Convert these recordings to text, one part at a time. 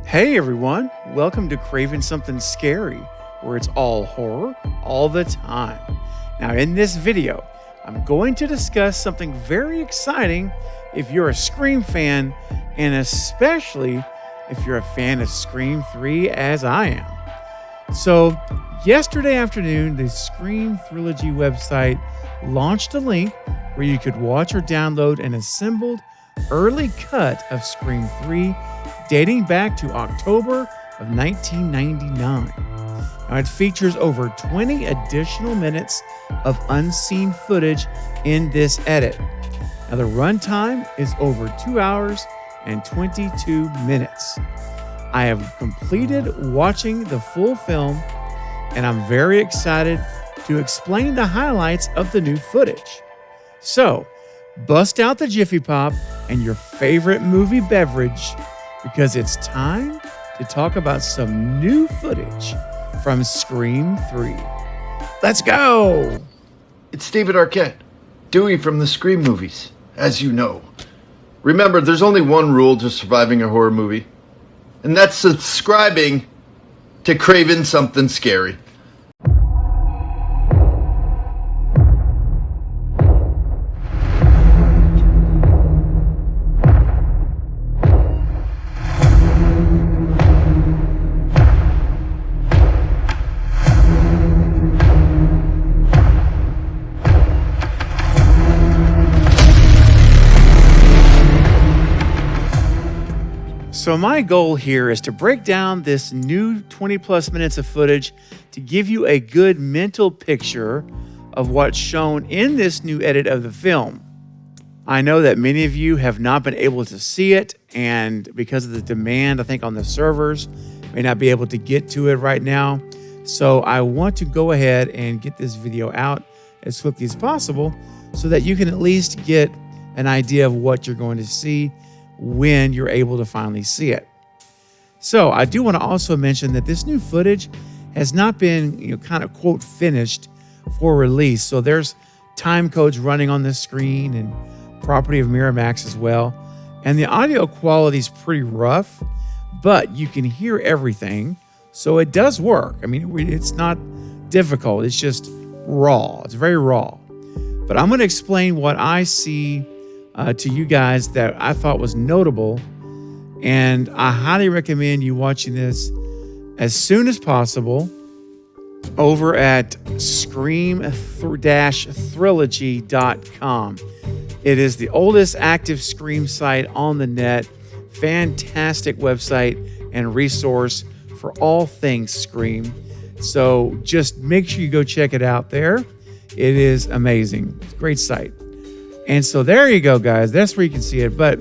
Hey everyone, welcome to Craving Something Scary, where it's all horror all the time. Now in this video, I'm going to discuss something very exciting if you're a Scream fan, and especially if you're a fan of Scream 3 as I am. So yesterday afternoon, the Scream Trilogy website launched a link where you could watch or download an assembled early cut of Scream 3 dating back to October of 1999. Now, it features over 20 additional minutes of unseen footage in this edit. Now, the runtime is over 2 hours and 22 minutes. I have completed watching the full film, and I'm very excited to explain the highlights of the new footage. So, bust out the Jiffy Pop and your favorite movie beverage, because it's time to talk about some new footage from Scream 3. Let's go! It's David Arquette, Dewey from the Scream movies, as you know. Remember, there's only one rule to surviving a horror movie, and that's subscribing to Craving Something Scary. So my goal here is to break down this new 20 plus minutes of footage to give you a good mental picture of what's shown in this new edit of the film. I know that many of you have not been able to see it, and because of the demand, I think, on the servers, may not be able to get to it right now. So I want to go ahead and get this video out as quickly as possible so that you can at least get an idea of what you're going to see when you're able to finally see it. So I do want to also mention that this new footage has not been, kind of quote finished for release. So there's time codes running on the screen and property of Miramax as well. And the audio quality is pretty rough, but you can hear everything. So it does work. I mean, it's not difficult. It's just raw. It's very raw. But I'm going to explain what I see to you guys that I thought was notable, and I highly recommend you watching this as soon as possible over at scream-trilogy.com. It is the oldest active Scream site on the net. Fantastic website and resource for all things Scream. So just make sure you go check it out there. It is amazing. It's a great site. And so there you go, guys. That's where you can see it. But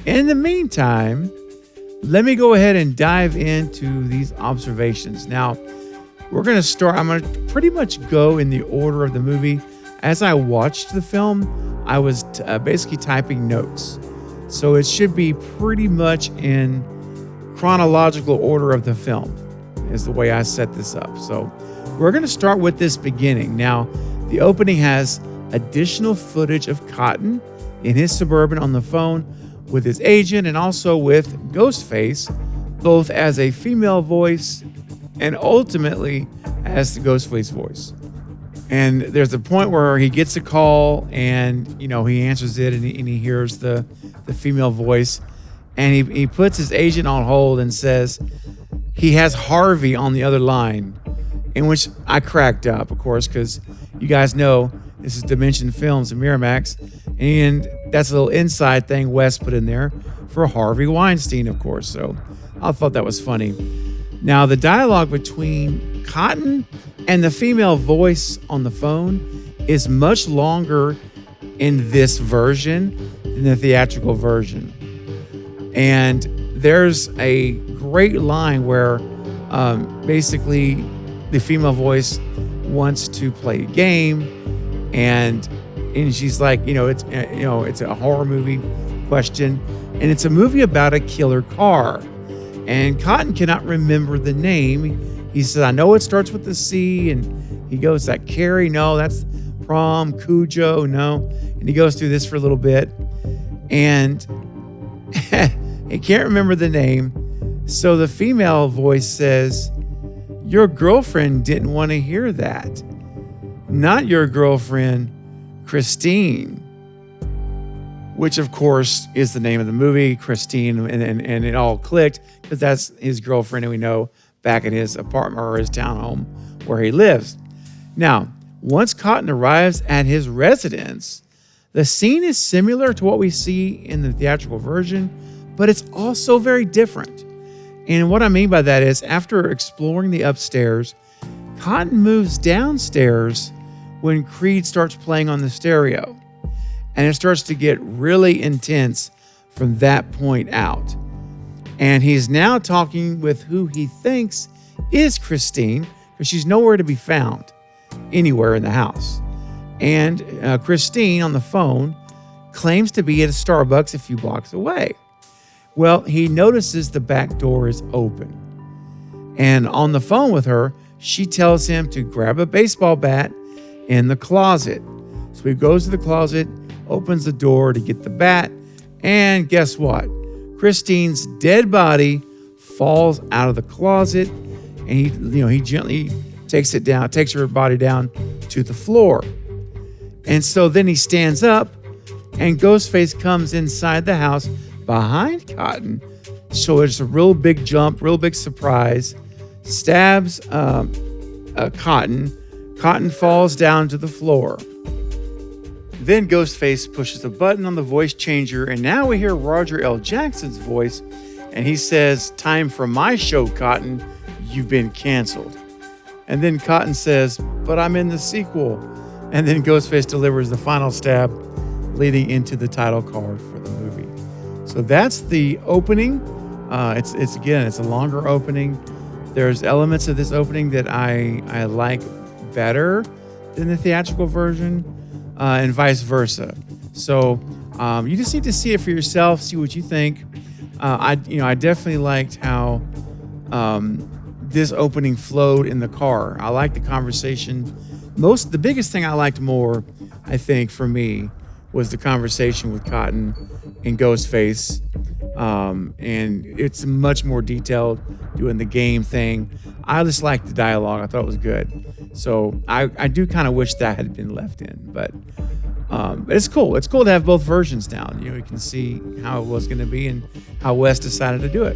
in the meantime, let me go ahead and dive into these observations. Now, we're going to start. I'm going to pretty much go in the order of the movie. As I watched the film, I was basically typing notes. So it should be pretty much in chronological order of the film is the way I set this up. So we're going to start with this beginning. Now, the opening has additional footage of Cotton in his Suburban on the phone with his agent and also with Ghostface, both as a female voice and ultimately as the Ghostface voice. And there's a point where he gets a call and, he answers it and he hears the female voice, and he puts his agent on hold and says he has Harvey on the other line, in which I cracked up, of course, because you guys know this is Dimension Films and Miramax, and that's a little inside thing Wes put in there for Harvey Weinstein, of course. So I thought that was funny. Now, the dialogue between Cotton and the female voice on the phone is much longer in this version than the theatrical version. And there's a great line where basically the female voice wants to play a game, and she's like, it's a horror movie question, and it's a movie about a killer car. And Cotton cannot remember the name. He says, I know it starts with the C, and he goes, that Carrie? No, that's Prom, Cujo, no. And he goes through this for a little bit, and he can't remember the name. So the female voice says, "Your girlfriend didn't want to hear that. Not your girlfriend, Christine." Which, of course, is the name of the movie, Christine, and it all clicked because that's his girlfriend, and we know back in his apartment or his townhome where he lives. Now, once Cotton arrives at his residence, the scene is similar to what we see in the theatrical version, but it's also very different. And what I mean by that is, after exploring the upstairs, Cotton moves downstairs when Creed starts playing on the stereo. And it starts to get really intense from that point out. And he's now talking with who he thinks is Christine, because she's nowhere to be found anywhere in the house. And Christine on the phone claims to be at a Starbucks a few blocks away. Well, he notices the back door is open. And on the phone with her, she tells him to grab a baseball bat in the closet. So he goes to the closet, opens the door to get the bat, and guess what? Christine's dead body falls out of the closet, and he gently takes her body down to the floor. And so then he stands up, and Ghostface comes inside the house behind Cotton. So it's a real big jump, real big surprise. Stabs Cotton. Cotton falls down to the floor. Then Ghostface pushes a button on the voice changer, and now we hear Roger L. Jackson's voice, and he says, "Time for my show, Cotton. You've been canceled." And then Cotton says, "But I'm in the sequel." And then Ghostface delivers the final stab, leading into the title card for the movie. So that's the opening. It's a longer opening. There's elements of this opening that I like better than the theatrical version. And vice versa. So you just need to see it for yourself, see what you think. I definitely liked how this opening flowed in the car. I liked the conversation. The biggest thing I liked more, I think, for me, was the conversation with Cotton and Ghostface. And it's much more detailed, doing the game thing. I just liked the dialogue. I thought it was good. So I do kind of wish that had been left in, but it's cool. It's cool to have both versions now. You can see how it was going to be and how Wes decided to do it.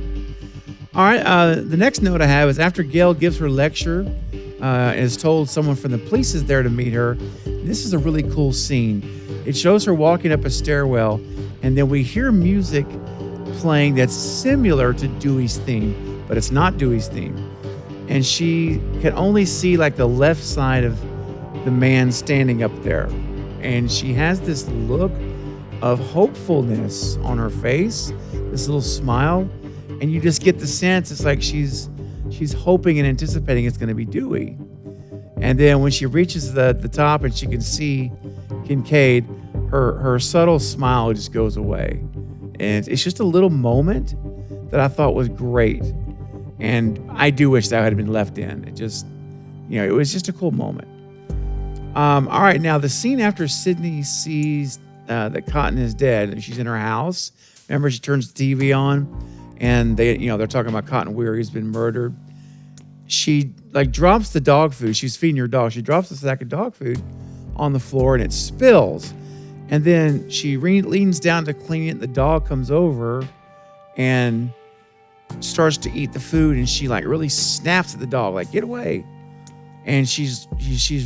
All right. The next note I have is after Gail gives her lecture, is told someone from the police is there to meet her. This is a really cool scene. It shows her walking up a stairwell, and then we hear music playing that's similar to Dewey's theme, but it's not Dewey's theme. And she can only see like the left side of the man standing up there. And she has this look of hopefulness on her face, this little smile. And you just get the sense it's like she's hoping and anticipating it's going to be Dewey. And then when she reaches the top and she can see Kincaid, her subtle smile just goes away. And it's just a little moment that I thought was great. And I do wish that had been left in. It was just a cool moment. All right, now the scene after Sydney sees that Cotton is dead and she's in her house. Remember, she turns the TV on, and they're talking about Cotton Weir. He's been murdered. She drops the dog food. She's feeding her dog. She drops the sack of dog food on the floor, and it spills. And then she leans down to clean it. The dog comes over and starts to eat the food, and she really snaps at the dog, like, "Get away." And she's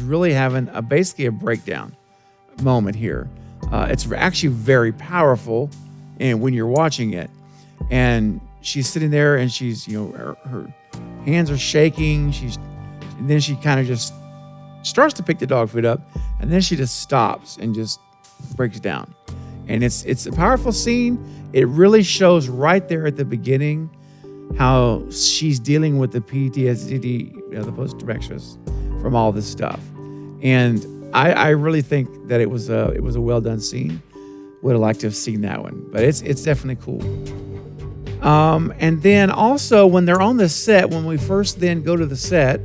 really having basically a breakdown moment here. It's actually very powerful, and when you're watching it, and she's sitting there, and she's her hands are shaking. And then she kind of just starts to pick the dog food up, and then she just stops and just breaks down. And it's a powerful scene. It really shows right there at the beginning how she's dealing with the PTSD, the post-traumatic from all this stuff. And I really think that it was a well done scene. Would have liked to have seen that one, but it's definitely cool. And then also when they're on the set, when we first then go to the set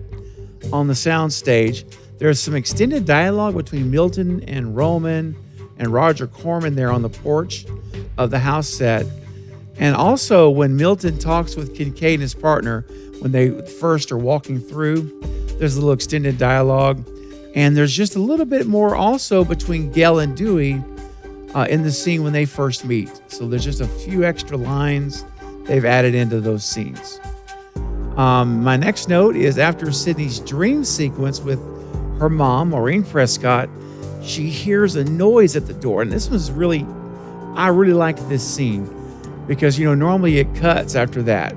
on the sound stage, there's some extended dialogue between Milton and Roman and Roger Corman there on the porch of the house set. And also, when Milton talks with Kincaid and his partner, when they first are walking through, there's a little extended dialogue. And there's just a little bit more also between Gale and Dewey in the scene when they first meet. So there's just a few extra lines they've added into those scenes. My next note is after Sydney's dream sequence with her mom, Maureen Prescott, she hears a noise at the door. And this was I really liked this scene because, normally it cuts after that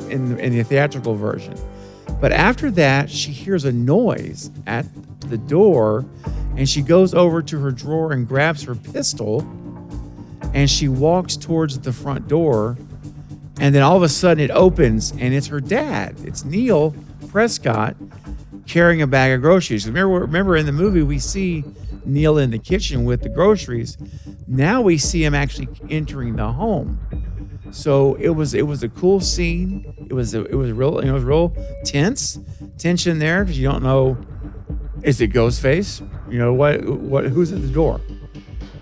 in the theatrical version. But after that, she hears a noise at the door and she goes over to her drawer and grabs her pistol and she walks towards the front door. And then all of a sudden it opens and it's her dad. It's Neil Prescott carrying a bag of groceries. Remember in the movie, we see Neil in the kitchen with the groceries. Now we see him actually entering the home. So it was a cool scene. It was real tension there because you don't know, is it Ghostface? Who's at the door?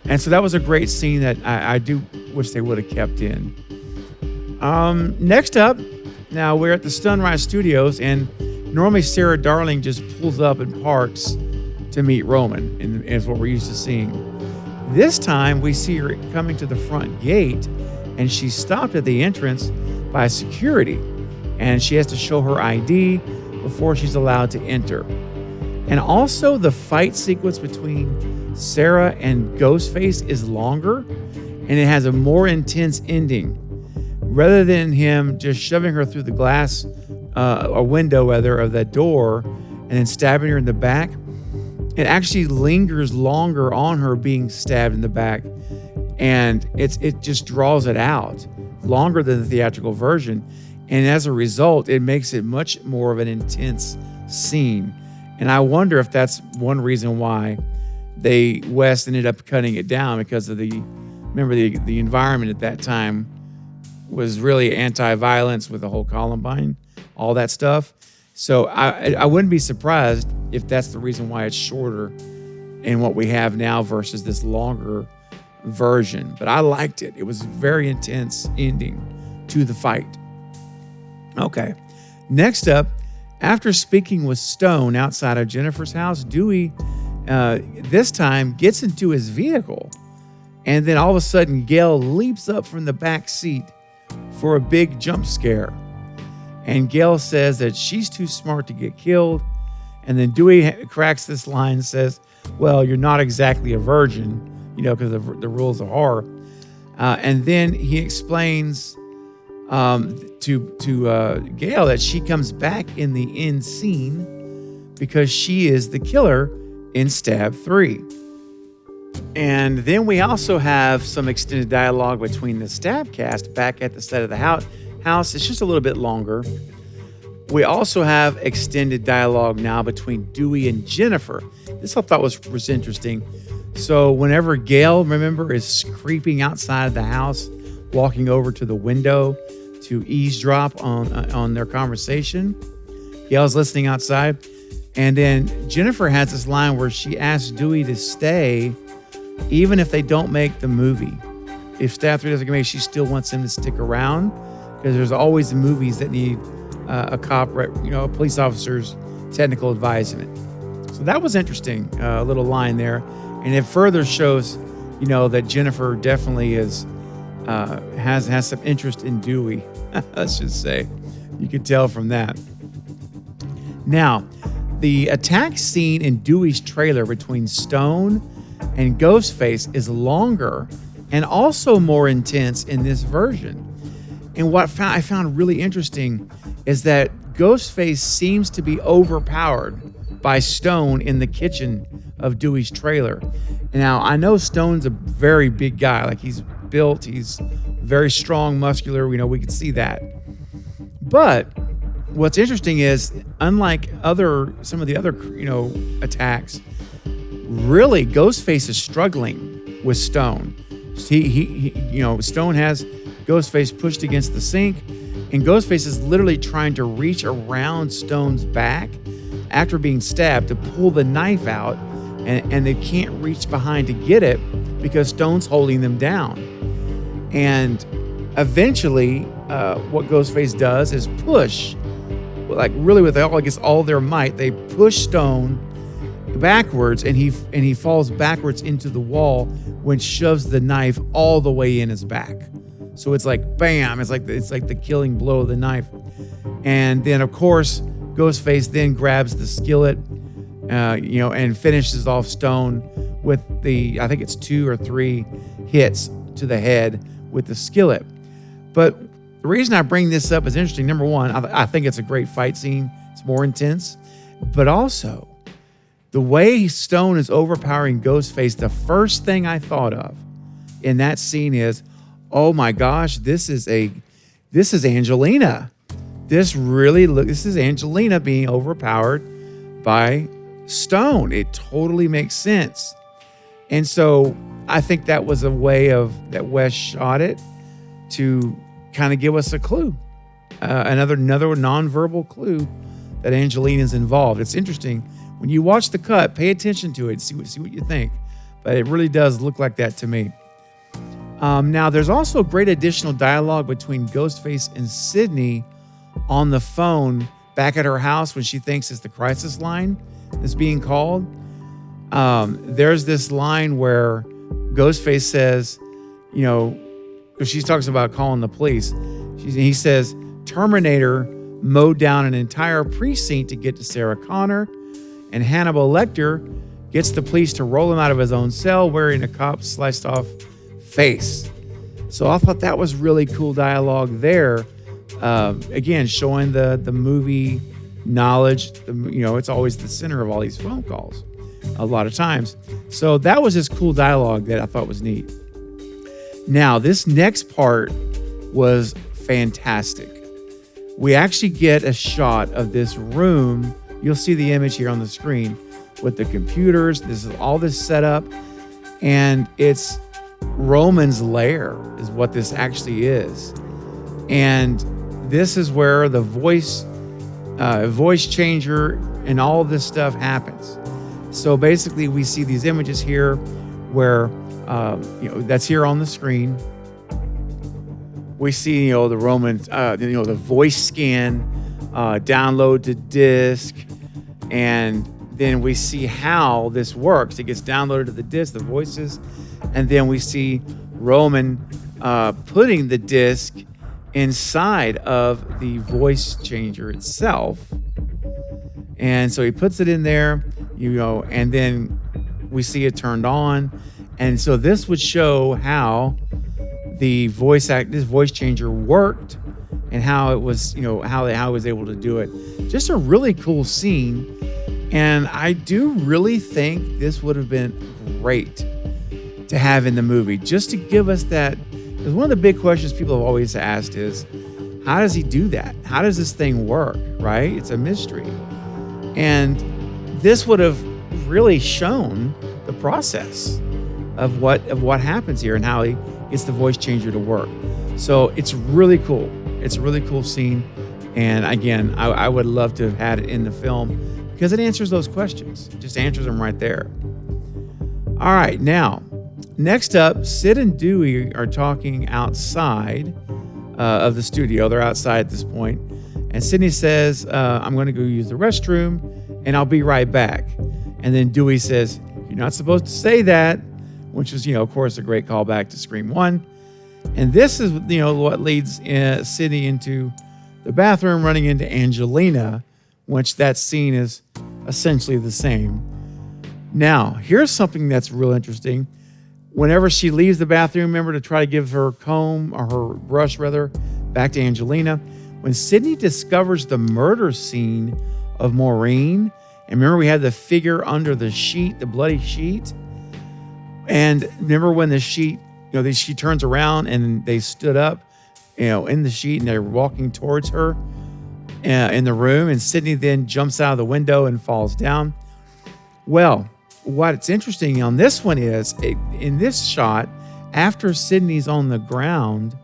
And so that was a great scene that I do wish they would have kept in. Next up, now we're at the Sunrise Studios, and normally Sarah Darling just pulls up and parks to meet Roman, and is what we're used to seeing. This time we see her coming to the front gate, and she's stopped at the entrance by security, and she has to show her ID before she's allowed to enter. And also the fight sequence between Sarah and Ghostface is longer, and it has a more intense ending. Rather than him just shoving her through the glass, a window rather, of that door and then stabbing her in the back, it actually lingers longer on her being stabbed in the back. And it just draws it out longer than the theatrical version. And as a result, it makes it much more of an intense scene. And I wonder if that's one reason why West ended up cutting it down, because of the environment at that time was really anti-violence with the whole Columbine, all that stuff. So I wouldn't be surprised if that's the reason why it's shorter in what we have now versus this longer version. But I liked it. It was a very intense ending to the fight. Okay. Next up, after speaking with Stone outside of Jennifer's house, Dewey this time gets into his vehicle. And then all of a sudden, Gale leaps up from the back seat for a big jump scare. And Gale says that she's too smart to get killed. And then Dewey cracks this line and says, well, you're not exactly a virgin, because of the rules of horror. And then he explains to Gale that she comes back in the end scene because she is the killer in Stab 3. And then we also have some extended dialogue between the Stab cast back at the set of the house. It's just a little bit longer. We also have extended dialogue now between Dewey and Jennifer. This I thought was interesting. So whenever Gale, remember, is creeping outside of the house, walking over to the window to eavesdrop on their conversation, Gale's listening outside. And then Jennifer has this line where she asks Dewey to stay even if they don't make the movie. If Stab 3 doesn't get made, she still wants him to stick around because there's always movies that need a cop, a police officer's technical advisement. So that was interesting, a little line there. And it further shows, that Jennifer definitely has some interest in Dewey. Let's just say, you could tell from that. Now, the attack scene in Dewey's trailer between Stone and Ghostface is longer and also more intense in this version. And what I found really interesting is that Ghostface seems to be overpowered by Stone in the kitchen of Dewey's trailer. Now, I know Stone's a very big guy. Like, he's built, he's very strong, muscular. We could see that. But what's interesting is, unlike some of the other, attacks, really Ghostface is struggling with Stone. Stone has Ghostface pushed against the sink, and Ghostface is literally trying to reach around Stone's back after being stabbed to pull the knife out, and they can't reach behind to get it because Stone's holding them down. And eventually, what Ghostface does is push, like really with all their might, they push Stone backwards, and he falls backwards into the wall, which shoves the knife all the way in his back. So it's like bam! It's like the killing blow of the knife. And then of course, Ghostface then grabs the skillet, and finishes off Stone with I think it's 2 or 3 hits to the head with the skillet. But the reason I bring this up is interesting. Number one, I think it's a great fight scene. It's more intense, but also the way Stone is overpowering Ghostface. The first thing I thought of in that scene is, oh my gosh, this is Angelina. This is Angelina being overpowered by Stone. It totally makes sense. And so I think that was a way that Wes shot it to kind of give us a clue, another nonverbal clue that Angelina's involved. It's interesting. When you watch the cut, pay attention to it, see what you think. But it really does look like that to me. Now, there's also great additional dialogue between Ghostface and Sydney on the phone back at her house when she thinks it's the crisis line that's being called. There's this line where Ghostface says, she talks about calling the police. He says, Terminator mowed down an entire precinct to get to Sarah Connor, and Hannibal Lecter gets the police to roll him out of his own cell wearing a cop's sliced off face. So I thought that was really cool dialogue there. Again, showing the movie knowledge. It's always the center of all these phone calls a lot of times. So that was just cool dialogue that I thought was neat. Now, this next part was fantastic. We actually get a shot of this room. You'll see the image here on the screen with the computers. This is all this set up, and it's Roman's lair is what this actually is. And this is where the voice changer and all of this stuff happens. So basically, we see these images here where, that's here on the screen. We see, the Roman, the voice scan, download to disk, and then we see how this works. It gets downloaded to the disk, the voices, and then we see Roman putting the disk inside of the voice changer itself. And so he puts it in there, and then we see it turned on. And so this would show how this voice changer worked and how it was, how it was able to do it. Just a really cool scene. And I do really think this would have been great to have in the movie, just to give us that. Because one of the big questions people have always asked is, how does he do that? How does this thing work, right? It's a mystery. And this would have really shown the process of what happens here and how he gets the voice changer to work. So it's really cool. It's a really cool scene. And again, I would love to have had it in the film because it answers those questions. It just answers them right there. All right, now, next up, Sid and Dewey are talking outside of the studio. They're outside at this point. And Sydney says, I'm going to go use the restroom and I'll be right back. And then Dewey says, you're not supposed to say that, which is, of course, a great callback to Scream 1. And this is, what leads Sydney into the bathroom, running into Angelina, which that scene is essentially the same. Now, here's something that's real interesting. Whenever she leaves the bathroom, remember to try to give her comb, or her brush rather, back to Angelina. When Sydney discovers the murder scene of Maureen, and remember we had the figure under the sheet, the bloody sheet. And remember when the sheet, she turns around and they stood up, in the sheet, and they're walking towards her in the room. And Sydney then jumps out of the window and falls down. Well, what's interesting on this one is, in this shot, after Sydney's on the ground,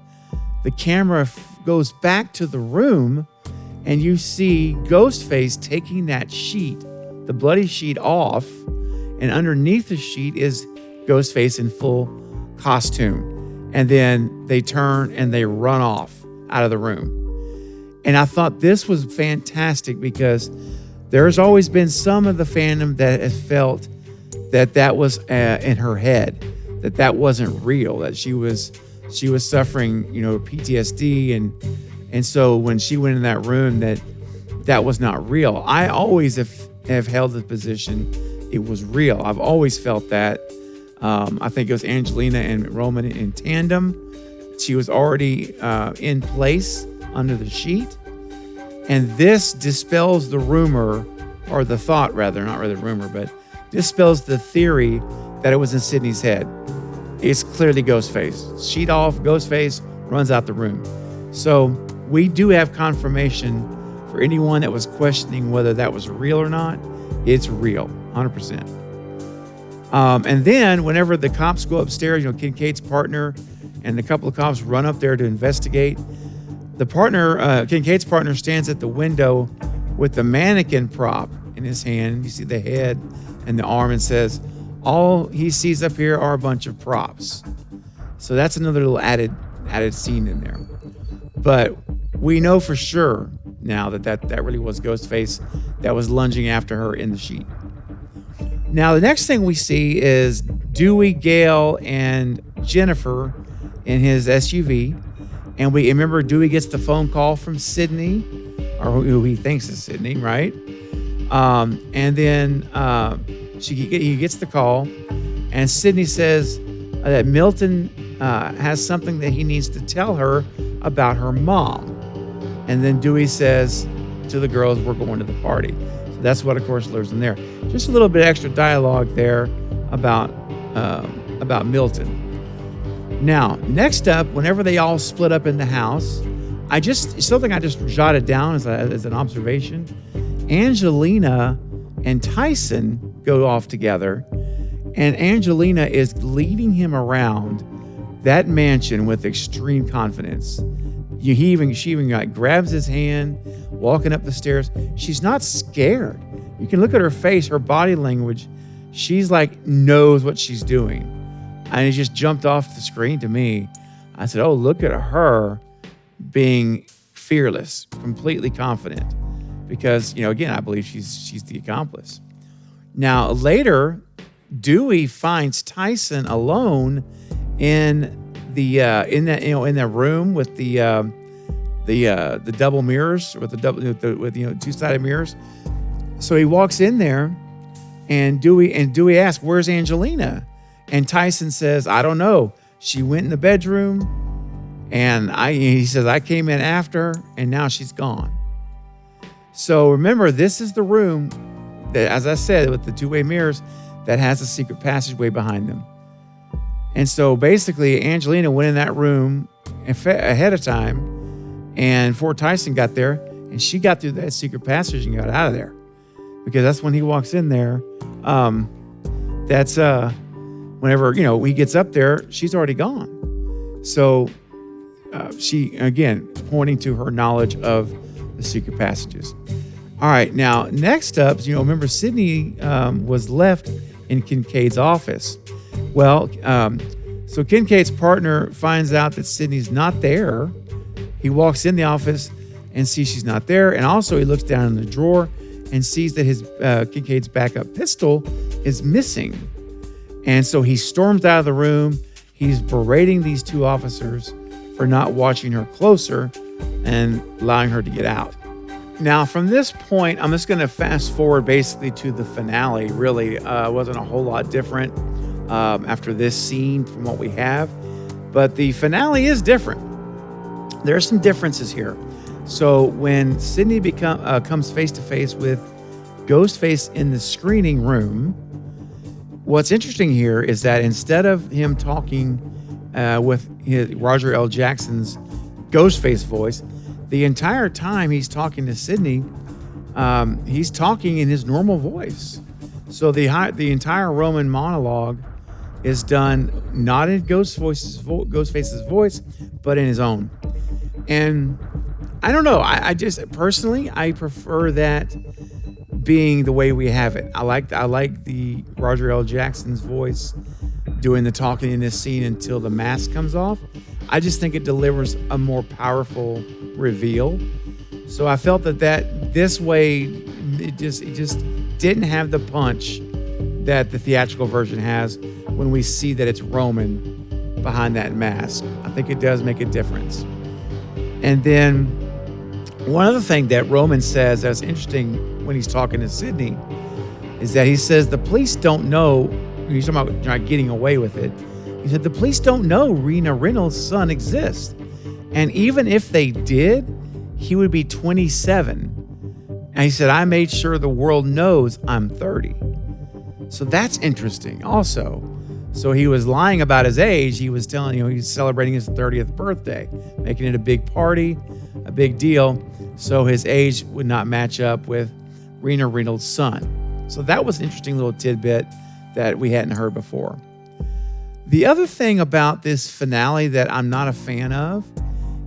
the camera goes back to the room, and you see Ghostface taking that sheet, the bloody sheet, off, and underneath the sheet is Ghostface in full costume. and then they turn and they run off out of the room. And I thought this was fantastic because there's always been some of the fandom that has felt that was in her head, that wasn't real, that she was suffering, PTSD, and so when she went in that room, that was not real. I always have held the position it was real. I've always felt that. I think it was Angelina and Roman in tandem. She was already in place under the sheet. And this dispels the rumor, or the thought rather, not really rumor, but dispels the theory that it was in Sydney's head. It's clearly Ghostface. Sheet off, Ghostface runs out the room. So we do have confirmation for anyone that was questioning whether that was real or not. It's real, 100%. And then whenever the cops go upstairs, Kincaid's partner and a couple of cops run up there to investigate. The partner, Kincaid's partner, stands at the window with the mannequin prop in his hand. You see the head and the arm, and says, all he sees up here are a bunch of props. So that's another little added scene in there. But we know for sure now that really was Ghostface that was lunging after her in the sheet. Now, the next thing we see is Dewey, Gale, and Jennifer in his SUV. And we remember Dewey gets the phone call from Sydney, or who he thinks is Sydney, right? And then he gets the call, and Sydney says that Milton has something that he needs to tell her about her mom. And then Dewey says to the girls, we're going to the party. So that's what, of course, lures them there. Just a little bit extra dialogue there about Milton. Now, next up, whenever they all split up in the house, something I just jotted down as an observation. Angelina and Tyson go off together, and Angelina is leading him around that mansion with extreme confidence. She even grabs his hand, walking up the stairs. She's not scared. You can look at her face, her body language. She's knows what she's doing. And it just jumped off the screen to me. I said, oh, look at her being fearless, completely confident. Because, again, I believe she's the accomplice. Now, later, Dewey finds Tyson alone in that room with the double mirrors, with two-sided mirrors. So he walks in there, and Dewey asks, "Where's Angelina?" And Tyson says, "I don't know. She went in the bedroom, and he says I came in after, and now she's gone." So remember, this is the room that, as I said, with the two-way mirrors, that has a secret passageway behind them. And so basically, Angelina went in that room ahead of time, and before Tyson got there, and she got through that secret passage and got out of there. Because that's when he walks in there. Whenever, he gets up there, she's already gone. So she, again, pointing to her knowledge of the secret passages. All right, now, next up, remember Sydney was left in Kincaid's office. Well, so Kincaid's partner finds out that Sydney's not there. He walks in the office and sees she's not there. And also he looks down in the drawer and sees that his Kincaid's backup pistol is missing. And so he storms out of the room. He's berating these two officers for not watching her closer and allowing her to get out. Now, from this point, I'm just going to fast forward basically to the finale. Really, wasn't a whole lot different after this scene from what we have. But the finale is different. There are some differences here. So when Sydney comes face-to-face with Ghostface in the screening room, what's interesting here is that instead of him talking with Roger L. Jackson's Ghostface voice, the entire time he's talking to Sydney, he's talking in his normal voice. So the entire Roman monologue is done not in Ghostface's voice, but in his own. And I don't know. I just personally, I prefer that being the way we have it. I like the Roger L. Jackson's voice doing the talking in this scene until the mask comes off. I just think it delivers a more powerful reveal. So I felt that this way, it just didn't have the punch that the theatrical version has when we see that it's Roman behind that mask. I think it does make a difference. And then one other thing that Roman says that's interesting when he's talking to Sydney is that he says the police don't know. He's talking about getting away with it. He said the police don't know Rena Reynolds' son exists. And even if they did, he would be 27. And he said, I made sure the world knows I'm 30. So that's interesting also. So he was lying about his age. He was telling he's celebrating his 30th birthday, making it a big party, a big deal. So his age would not match up with Rena Reynolds' son. So that was an interesting little tidbit that we hadn't heard before. The other thing about this finale that I'm not a fan of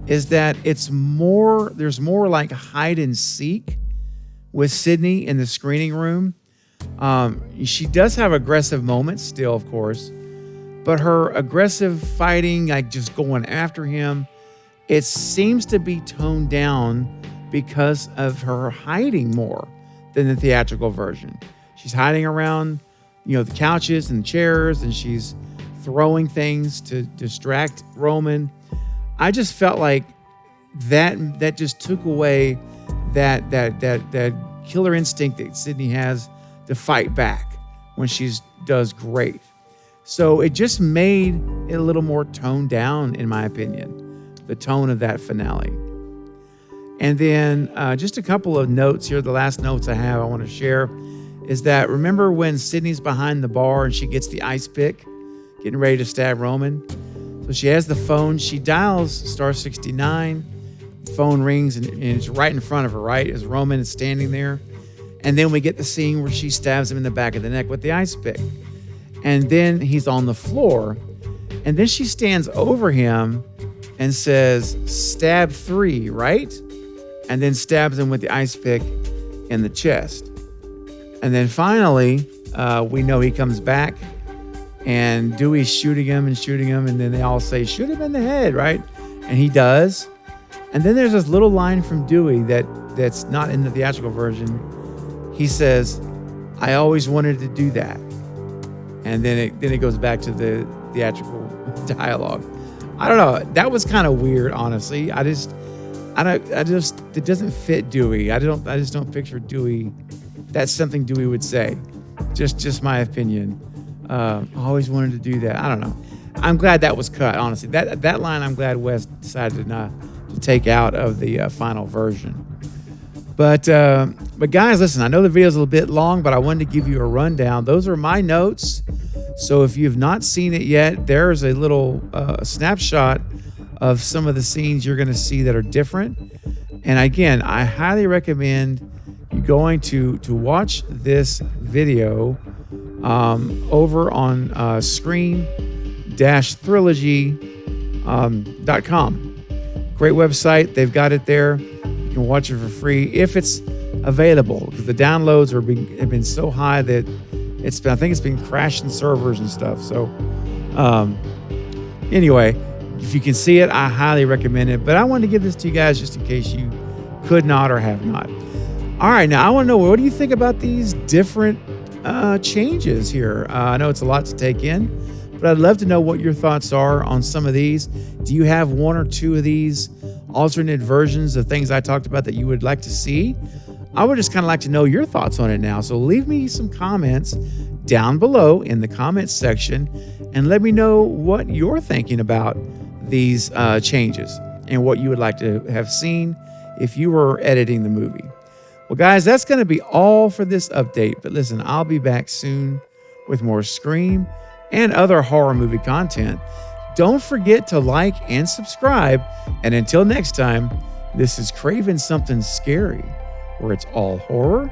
is that there's more like hide and seek with Sydney in the screening room. She does have aggressive moments still, of course, but her aggressive fighting, like just going after him, it seems to be toned down because of her hiding more than the theatrical version. She's hiding around, the couches and chairs, and she's throwing things to distract Roman. I just felt like that just took away that killer instinct that Sydney has to fight back when she does great. So it just made it a little more toned down, in my opinion, the tone of that finale. And then just a couple of notes here. The last notes I want to share is that, remember when Sydney's behind the bar and she gets the ice pick, getting ready to stab Roman? So she has the phone. She dials star 69. The phone rings and it's right in front of her, right? As Roman is standing there. And then we get the scene where she stabs him in the back of the neck with the ice pick. And then he's on the floor. And then she stands over him and says, stab 3, right? And then stabs him with the ice pick in the chest. And then finally, we know he comes back and Dewey's shooting him. And then they all say, shoot him in the head, right? And he does. And then there's this little line from Dewey that's not in the theatrical version. He says, I always wanted to do that. And then it goes back to the theatrical dialogue. I don't know. That was kind of weird, honestly. It doesn't fit Dewey. I just don't picture Dewey. That's something Dewey would say. Just my opinion. Always wanted to do that. I don't know. I'm glad that was cut, honestly. That line, I'm glad Wes decided not to take out of the final version. But guys, listen, I know the video's a little bit long, but I wanted to give you a rundown. Those are my notes. So if you've not seen it yet, there's a little snapshot of some of the scenes you're going to see that are different. And again, I highly recommend you going to watch this video over on scream-trilogy.com. Great website. They've got it there. You can watch it for free if it's available, because the downloads have been so high that I think it's been crashing servers and stuff. So anyway, if you can see it, I highly recommend it. But I wanted to give this to you guys just in case you could not or have not. All right, now I want to know, what do you think about these different changes here? I know it's a lot to take in, but I'd love to know what your thoughts are on some of these. Do you have one or two of these alternate versions of things I talked about that you would like to see? I would just kind of like to know your thoughts on it now. So leave me some comments down below in the comments section and let me know what you're thinking about these changes and what you would like to have seen if you were editing the movie. Well, guys, that's going to be all for this update. But listen, I'll be back soon with more Scream and other horror movie content. Don't forget to like and subscribe. And until next time, this is Craving Something Scary, where it's all horror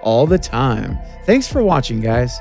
all the time. Thanks for watching, guys.